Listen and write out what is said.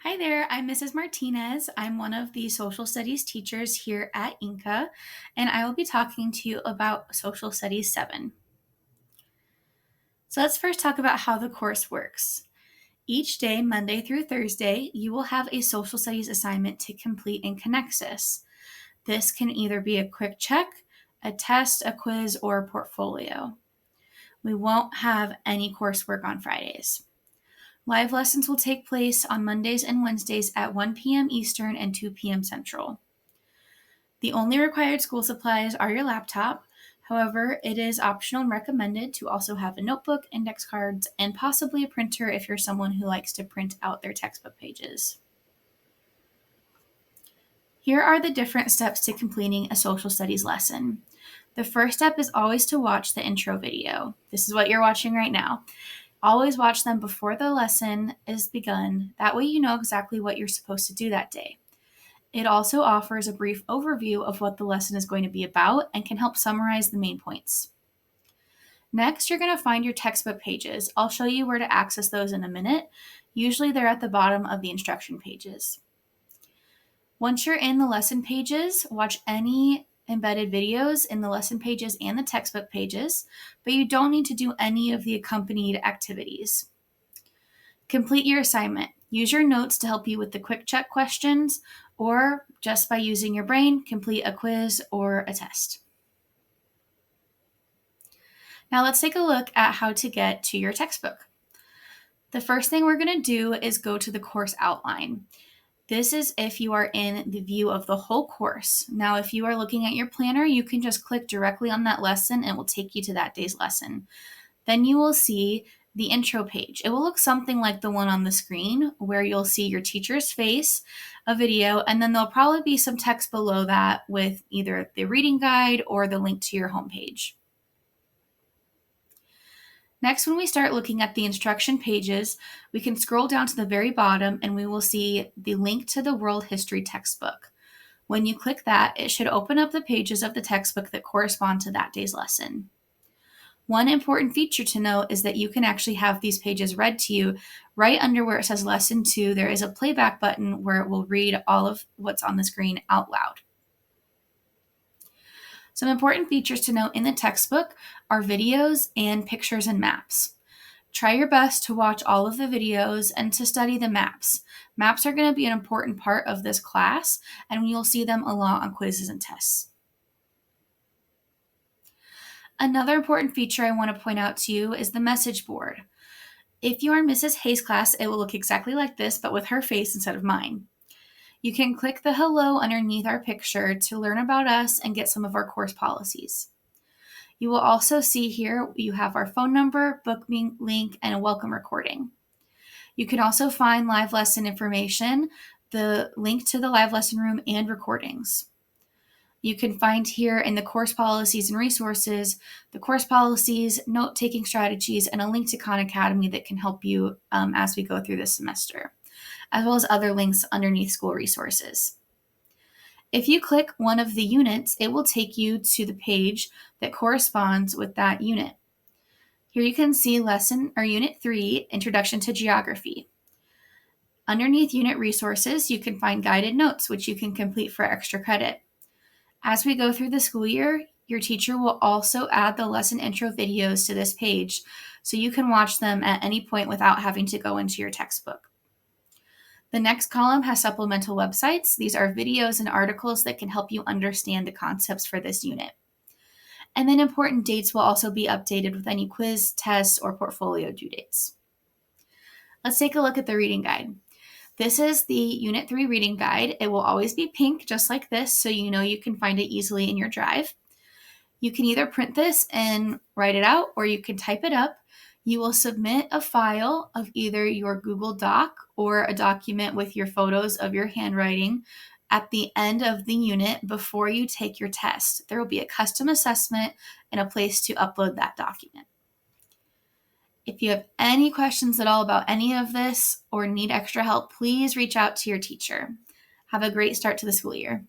Hi there, I'm Mrs. Martinez. I'm one of the social studies teachers here at Inca, and I will be talking to you about Social Studies 7. So let's first talk about how the course works. Each day, Monday through Thursday, you will have a social studies assignment to complete in Connexus. This can either be a quick check, a test, a quiz, or a portfolio. We won't have any coursework on Fridays. Live lessons will take place on Mondays and Wednesdays at 1 p.m. Eastern and 2 p.m. Central. The only required school supplies are your laptop. However, it is optional and recommended to also have a notebook, index cards, and possibly a printer if you're someone who likes to print out their textbook pages. Here are the different steps to completing a social studies lesson. The first step is always to watch the intro video. This is what you're watching right now. Always watch them before the lesson is begun. That way you know exactly what you're supposed to do that day. It also offers a brief overview of what the lesson is going to be about and can help summarize the main points. Next, you're going to find your textbook pages. I'll show you where to access those in a minute. Usually they're at the bottom of the instruction pages. Once you're in the lesson pages, watch any embedded videos in the lesson pages and the textbook pages, but you don't need to do any of the accompanied activities. Complete your assignment. Use your notes to help you with the quick check questions, or just by using your brain, complete a quiz or a test. Now let's take a look at how to get to your textbook. The first thing we're going to do is go to the course outline. This is if you are in the view of the whole course. Now, if you are looking at your planner, you can just click directly on that lesson and it will take you to that day's lesson. Then you will see the intro page. It will look something like the one on the screen where you'll see your teacher's face, a video, and then there'll probably be some text below that with either the reading guide or the link to your homepage. Next, when we start looking at the instruction pages, we can scroll down to the very bottom and we will see the link to the World History textbook. When you click that, it should open up the pages of the textbook that correspond to that day's lesson. One important feature to note is that you can actually have these pages read to you right under where it says Lesson 2. There is a playback button where it will read all of what's on the screen out loud. Some important features to note in the textbook are videos and pictures and maps. Try your best to watch all of the videos and to study the maps. Maps are going to be an important part of this class, and you'll see them a lot on quizzes and tests. Another important feature I want to point out to you is the message board. If you are in Mrs. Hayes' class, it will look exactly like this, but with her face instead of mine. You can click the hello underneath our picture to learn about us and get some of our course policies. You will also see here you have our phone number, book link, and a welcome recording. You can also find live lesson information, the link to the live lesson room, and recordings. You can find here in the course policies and resources, the course policies, note-taking strategies, and a link to Khan Academy that can help you as we go through this semester, as well as other links underneath school resources. If you click one of the units, it will take you to the page that corresponds with that unit. Here you can see Unit 3, Introduction to Geography. Underneath Unit Resources, you can find guided notes, which you can complete for extra credit. As we go through the school year, your teacher will also add the lesson intro videos to this page, so you can watch them at any point without having to go into your textbook. The next column has supplemental websites. These are videos and articles that can help you understand the concepts for this unit. And then important dates will also be updated with any quiz, tests, or portfolio due dates. Let's take a look at the reading guide. This is the Unit 3 reading guide. It will always be pink, just like this, so you know you can find it easily in your drive. You can either print this and write it out, or you can type it up. You will submit a file of either your Google Doc or a document with your photos of your handwriting at the end of the unit before you take your test. There will be a custom assessment and a place to upload that document. If you have any questions at all about any of this or need extra help, please reach out to your teacher. Have a great start to the school year.